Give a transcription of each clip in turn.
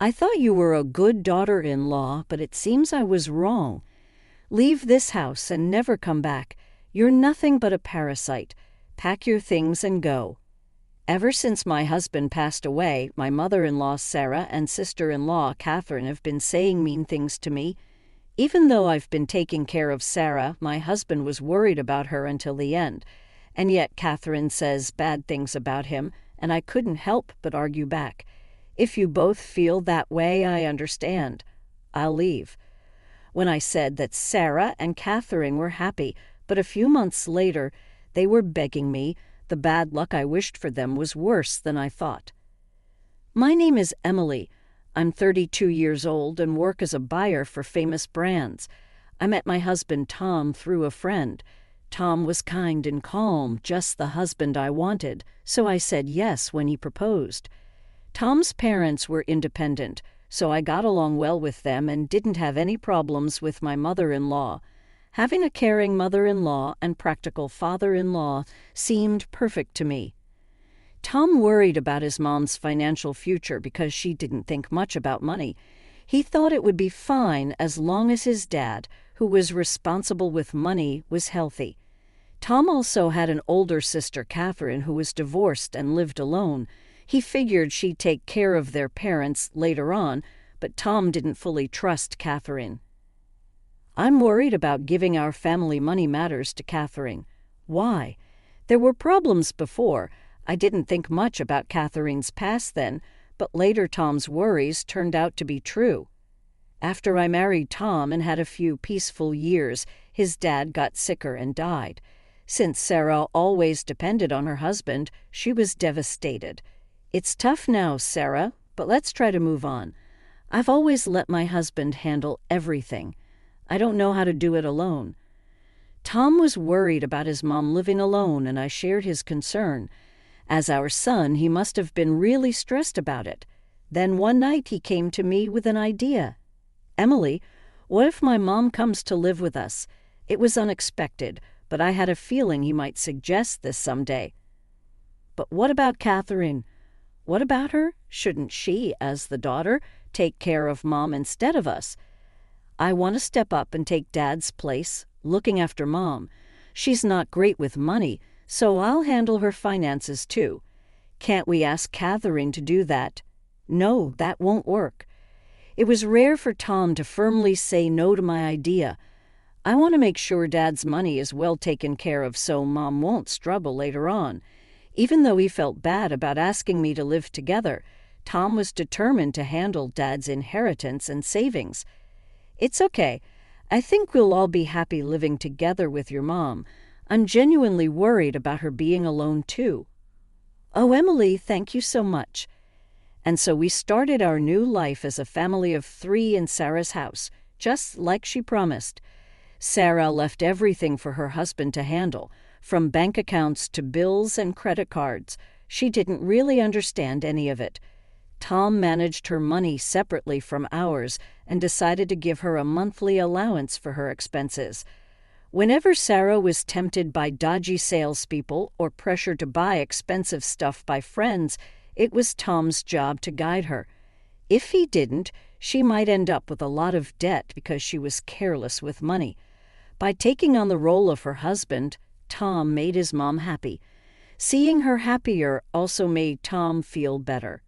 I thought you were a good daughter-in-law, but it seems I was wrong. Leave this house and never come back. You're nothing but a parasite. Pack your things and go. Ever since my husband passed away, my mother-in-law Sarah and sister-in-law Catherine have been saying mean things to me. Even though I've been taking care of Sarah, my husband was worried about her until the end. And yet Catherine says bad things about him, and I couldn't help but argue back. If you both feel that way, I understand. I'll leave. When I said that Sarah and Catherine were happy, but a few months later, they were begging me, the bad luck I wished for them was worse than I thought. My name is Emily. I'm 32 years old and work as a buyer for famous brands. I met my husband Tom through a friend. Tom was kind and calm, just the husband I wanted, so I said yes when he proposed. Tom's parents were independent, so I got along well with them and didn't have any problems with my mother-in-law. Having a caring mother-in-law and practical father-in-law seemed perfect to me. Tom worried about his mom's financial future because she didn't think much about money. He thought it would be fine as long as his dad, who was responsible with money, was healthy. Tom also had an older sister, Catherine, who was divorced and lived alone. He figured she'd take care of their parents later on, but Tom didn't fully trust Catherine. I'm worried about giving our family money matters to Catherine. Why? There were problems before. I didn't think much about Catherine's past then, but later Tom's worries turned out to be true. After I married Tom and had a few peaceful years, his dad got sicker and died. Since Sarah always depended on her husband, she was devastated. It's tough now, Sarah, but let's try to move on. I've always let my husband handle everything. I don't know how to do it alone. Tom was worried about his mom living alone, and I shared his concern. As our son, he must have been really stressed about it. Then one night he came to me with an idea. Emily, what if my mom comes to live with us? It was unexpected, but I had a feeling he might suggest this someday. But what about Catherine? What about her? Shouldn't she, as the daughter, take care of Mom instead of us? I want to step up and take Dad's place, looking after Mom. She's not great with money, so I'll handle her finances too. Can't we ask Catherine to do that? No, that won't work. It was rare for Tom to firmly say no to my idea. I want to make sure Dad's money is well taken care of so Mom won't struggle later on. Even though he felt bad about asking me to live together, Tom was determined to handle Dad's inheritance and savings. It's okay. I think we'll all be happy living together with your mom. I'm genuinely worried about her being alone too. Oh, Emily, thank you so much. And so we started our new life as a family of 3 in Sarah's house, just like she promised. Sarah left everything for her husband to handle, from bank accounts to bills and credit cards. She didn't really understand any of it. Tom managed her money separately from ours and decided to give her a monthly allowance for her expenses. Whenever Sarah was tempted by dodgy salespeople or pressured to buy expensive stuff by friends, it was Tom's job to guide her. If he didn't, she might end up with a lot of debt because she was careless with money. By taking on the role of her husband, Tom made his mom happy. Seeing her happier also made Tom feel better.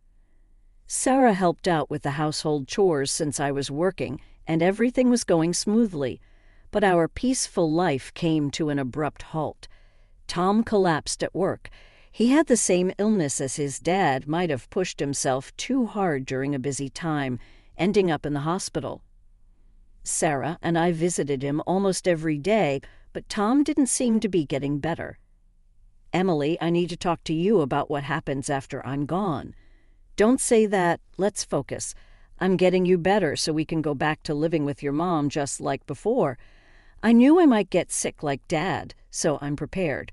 Sarah helped out with the household chores since I was working, and everything was going smoothly. But our peaceful life came to an abrupt halt. Tom collapsed at work. He had the same illness as his dad, might have pushed himself too hard during a busy time, ending up in the hospital. Sarah and I visited him almost every day, but Tom didn't seem to be getting better. Emily, I need to talk to you about what happens after I'm gone. Don't say that. Let's focus. I'm getting you better so we can go back to living with your mom just like before. I knew I might get sick like Dad, so I'm prepared.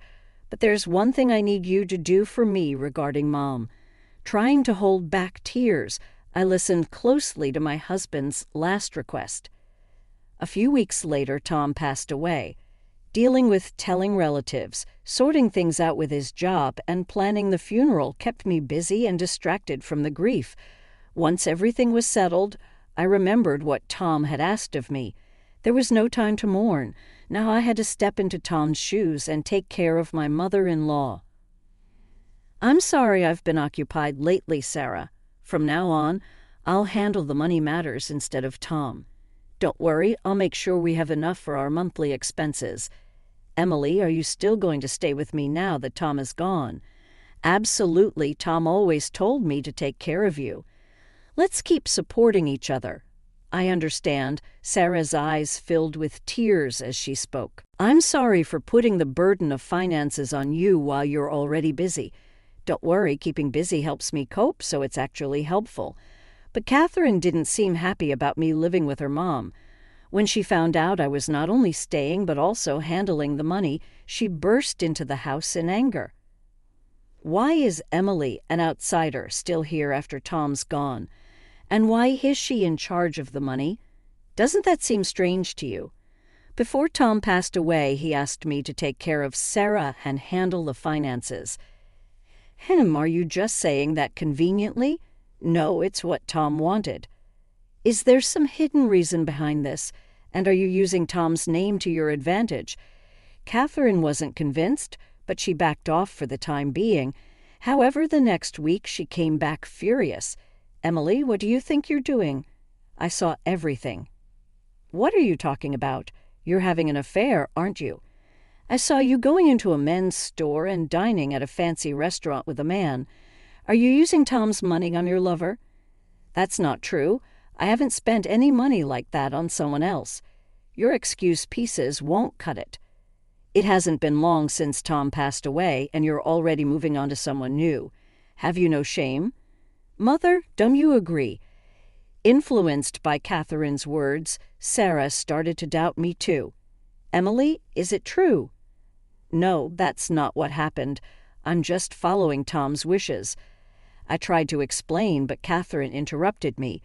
But there's one thing I need you to do for me regarding Mom. Trying to hold back tears, I listened closely to my husband's last request. A few weeks later, Tom passed away. Dealing with telling relatives, sorting things out with his job, and planning the funeral kept me busy and distracted from the grief. Once everything was settled, I remembered what Tom had asked of me. There was no time to mourn. Now I had to step into Tom's shoes and take care of my mother-in-law. "I'm sorry I've been occupied lately, Sarah. From now on, I'll handle the money matters instead of Tom. Don't worry, I'll make sure we have enough for our monthly expenses. Emily, are you still going to stay with me now that Tom is gone?" "Absolutely. Tom always told me to take care of you. Let's keep supporting each other." "I understand." Sarah's eyes filled with tears as she spoke. "I'm sorry for putting the burden of finances on you while you're already busy. Don't worry, keeping busy helps me cope, so it's actually helpful. But Catherine didn't seem happy about me living with her mom. When she found out I was not only staying but also handling the money, she burst into the house in anger." "Why is Emily, an outsider, still here after Tom's gone? And why is she in charge of the money? Doesn't that seem strange to you? Before Tom passed away, he asked me to take care of Sarah and handle the finances." "Are you just saying that conveniently?" "No, it's what Tom wanted." "Is there some hidden reason behind this? And are you using Tom's name to your advantage?" Catherine wasn't convinced, but she backed off for the time being. However, the next week she came back furious. "Emily, what do you think you're doing?" "I saw everything." "What are you talking about? You're having an affair, aren't you?" "I saw you going into a men's store and dining at a fancy restaurant with a man. Are you using Tom's money on your lover?" "That's not true. I haven't spent any money like that on someone else. Your excuse pieces won't cut it. It hasn't been long since Tom passed away, and you're already moving on to someone new. Have you no shame?" "Mother, don't you agree?" Influenced by Catherine's words, Sarah started to doubt me too. "Emily, is it true?" "No, that's not what happened. I'm just following Tom's wishes." I tried to explain, but Catherine interrupted me.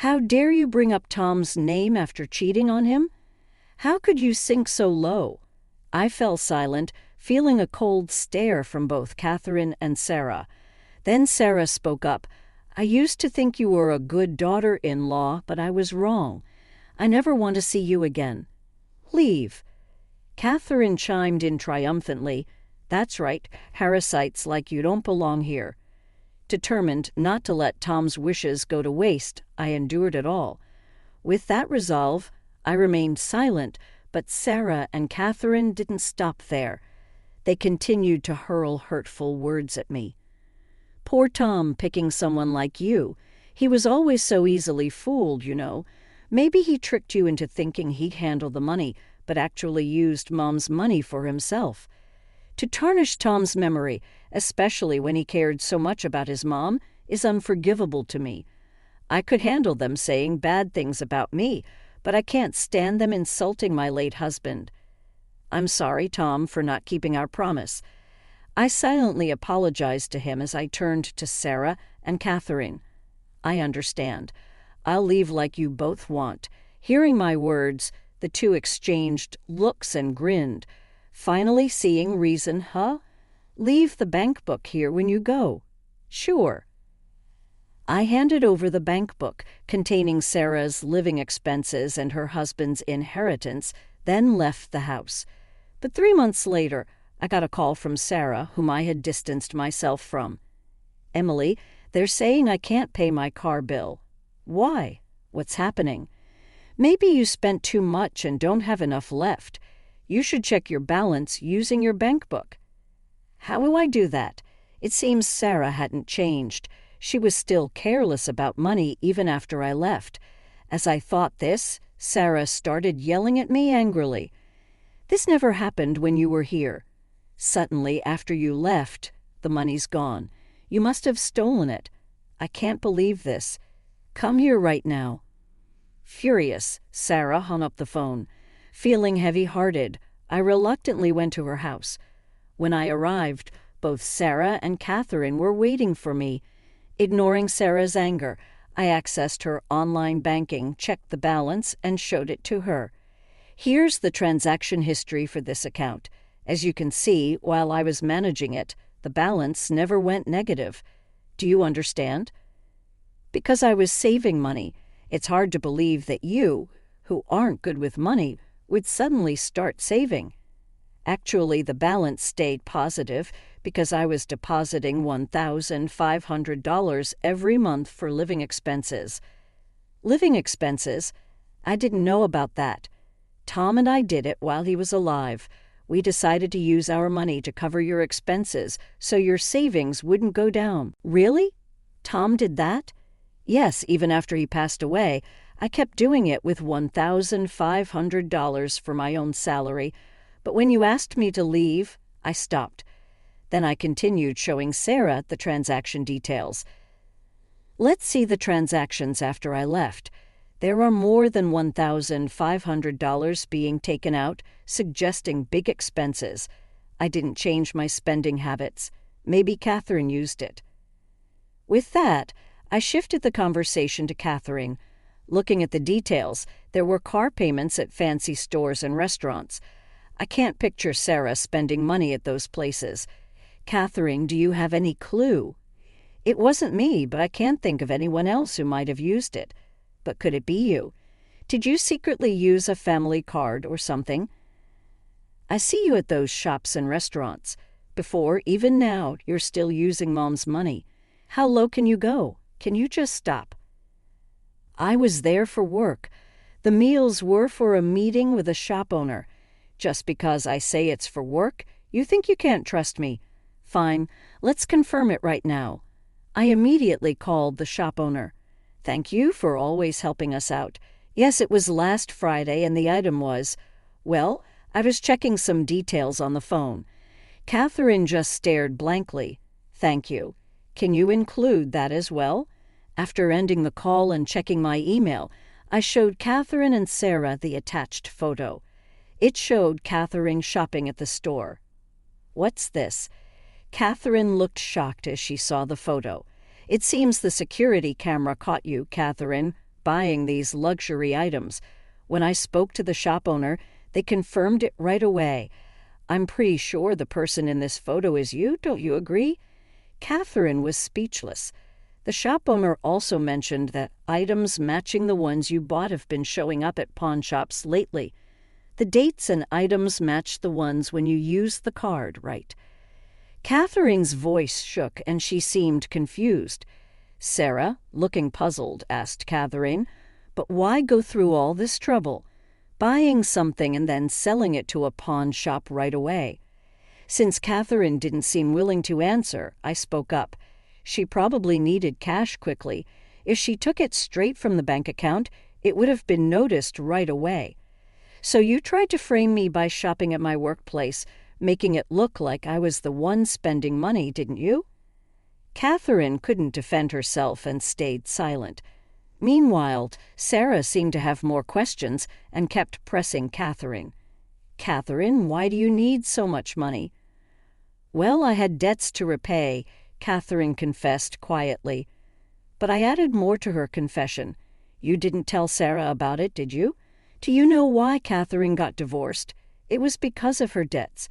"How dare you bring up Tom's name after cheating on him? How could you sink so low?" I fell silent, feeling a cold stare from both Catherine and Sarah. Then Sarah spoke up. "I used to think you were a good daughter-in-law, but I was wrong. I never want to see you again. Leave." Catherine chimed in triumphantly. "That's right, parasites like you don't belong here." Determined not to let Tom's wishes go to waste, I endured it all. With that resolve, I remained silent, but Sarah and Catherine didn't stop there. They continued to hurl hurtful words at me. "Poor Tom picking someone like you. He was always so easily fooled, you know. Maybe he tricked you into thinking he'd handle the money, but actually used Mom's money for himself. To tarnish Tom's memory, especially when he cared so much about his mom, is unforgivable to me. I could handle them saying bad things about me, but I can't stand them insulting my late husband. I'm sorry, Tom, for not keeping our promise." I silently apologized to him as I turned to Sarah and Catherine. "I understand. I'll leave like you both want." Hearing my words, the two exchanged looks and grinned. "Finally seeing reason, huh? Leave the bank book here when you go." "Sure." I handed over the bank book containing Sarah's living expenses and her husband's inheritance, then left the house. But 3 months later, I got a call from Sarah, whom I had distanced myself from. "Emily, they're saying I can't pay my car bill." "Why? What's happening?" "Maybe you spent too much and don't have enough left. You should check your balance using your bank book." "How will I do that?" It seems Sarah hadn't changed. She was still careless about money even after I left. As I thought this, Sarah started yelling at me angrily. "This never happened when you were here. Suddenly, after you left, the money's gone. You must have stolen it. I can't believe this. Come here right now." Furious, Sarah hung up the phone. Feeling heavy-hearted, I reluctantly went to her house. When I arrived, both Sarah and Catherine were waiting for me. Ignoring Sarah's anger, I accessed her online banking, checked the balance, and showed it to her. "Here's the transaction history for this account. As you can see, while I was managing it, the balance never went negative. Do you understand?" Because I was saving money. It's hard to believe that you, who aren't good with money, would suddenly start saving. Actually, the balance stayed positive because I was depositing $1,500 every month for living expenses. Living expenses? I didn't know about that. Tom and I did it while he was alive. We decided to use our money to cover your expenses so your savings wouldn't go down. Really? Tom did that? Yes, even after he passed away, I kept doing it with $1,500 for my own salary, but when you asked me to leave, I stopped. Then I continued showing Sarah the transaction details. Let's see the transactions after I left. There are more than $1,500 being taken out, suggesting big expenses. I didn't change my spending habits. Maybe Catherine used it. With that, I shifted the conversation to Catherine. Looking at the details, there were car payments at fancy stores and restaurants. I can't picture Sarah spending money at those places. Catherine, do you have any clue? It wasn't me, but I can't think of anyone else who might have used it. But could it be you? Did you secretly use a family card or something? I see you at those shops and restaurants. Before, even now, you're still using Mom's money. How low can you go? Can you just stop? I was there for work. The meals were for a meeting with a shop owner. Just because I say it's for work, you think you can't trust me. Fine, let's confirm it right now. I immediately called the shop owner. Thank you for always helping us out. Yes, it was last Friday and the item was, well, I was checking some details on the phone. Catherine just stared blankly. Thank you. Can you include that as well? After ending the call and checking my email, I showed Catherine and Sarah the attached photo. It showed Catherine shopping at the store. What's this? Catherine looked shocked as she saw the photo. It seems the security camera caught you, Catherine, buying these luxury items. When I spoke to the shop owner, they confirmed it right away. I'm pretty sure the person in this photo is you, don't you agree? Catherine was speechless. The shop owner also mentioned that items matching the ones you bought have been showing up at pawn shops lately. The dates and items matched the ones when you used the card, right? Catherine's voice shook and she seemed confused. Sarah, looking puzzled, asked Catherine, but why go through all this trouble? Buying something and then selling it to a pawn shop right away. Since Catherine didn't seem willing to answer, I spoke up. She probably needed cash quickly. If she took it straight from the bank account, it would have been noticed right away. So you tried to frame me by shopping at my workplace, making it look like I was the one spending money, didn't you? Catherine couldn't defend herself and stayed silent. Meanwhile, Sarah seemed to have more questions and kept pressing Catherine. Catherine, why do you need so much money? Well, I had debts to repay, Catherine confessed quietly. But I added more to her confession. You didn't tell Sarah about it, did you? Do you know why Catherine got divorced? It was because of her debts.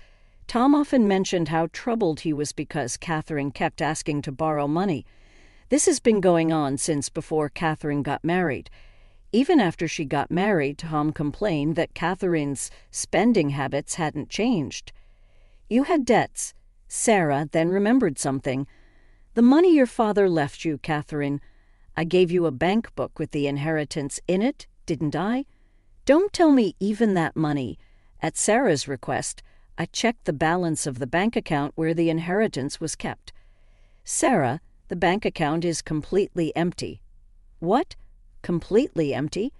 Tom often mentioned how troubled he was because Catherine kept asking to borrow money. This has been going on since before Catherine got married. Even after she got married, Tom complained that Catherine's spending habits hadn't changed. You had debts. Sarah then remembered something. The money your father left you, Catherine. I gave you a bank book with the inheritance in it, didn't I? Don't tell me even that money. At Sarah's request, I checked the balance of the bank account where the inheritance was kept. Sarah, the bank account is completely empty. What? Completely empty?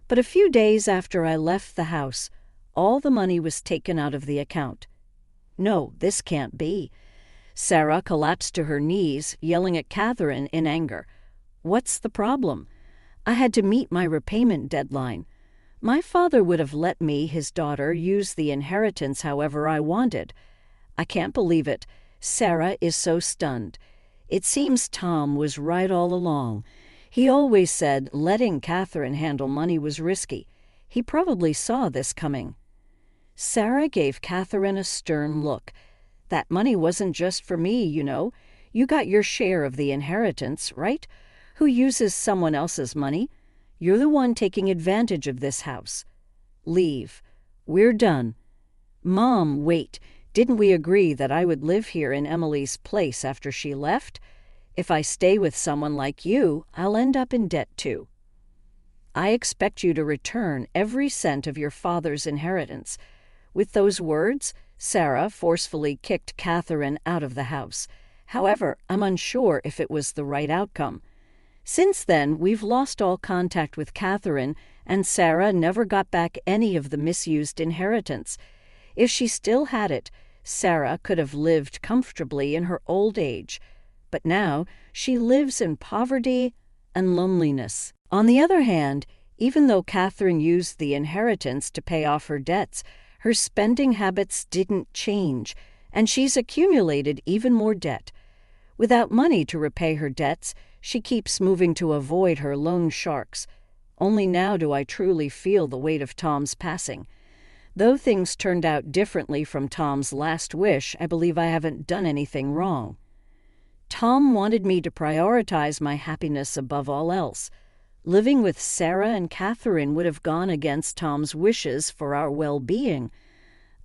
But a few days after I left the house, all the money was taken out of the account. No, this can't be. Sarah collapsed to her knees, yelling at Catherine in anger. What's the problem? I had to meet my repayment deadline. My father would have let me, his daughter, use the inheritance however I wanted. I can't believe it. Sarah is so stunned. It seems Tom was right all along. He always said letting Catherine handle money was risky. He probably saw this coming. Sarah gave Catherine a stern look. That money wasn't just for me, you know. You got your share of the inheritance, right? Who uses someone else's money? You're the one taking advantage of this house. Leave. We're done. Mom, wait. Didn't we agree that I would live here in Emily's place after she left? If I stay with someone like you, I'll end up in debt too. I expect you to return every cent of your father's inheritance. With those words, Sarah forcefully kicked Catherine out of the house. However, I'm unsure if it was the right outcome. Since then, we've lost all contact with Catherine, and Sarah never got back any of the misused inheritance. If she still had it, Sarah could have lived comfortably in her old age. But now she lives in poverty and loneliness. On the other hand, even though Catherine used the inheritance to pay off her debts, her spending habits didn't change, and she's accumulated even more debt. Without money to repay her debts, she keeps moving to avoid her loan sharks. Only now do I truly feel the weight of Tom's passing. Though things turned out differently from Tom's last wish, I believe I haven't done anything wrong. Tom wanted me to prioritize my happiness above all else. Living with Sarah and Catherine would have gone against Tom's wishes for our well-being.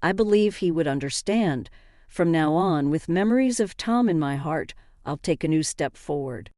I believe he would understand. From now on, with memories of Tom in my heart, I'll take a new step forward.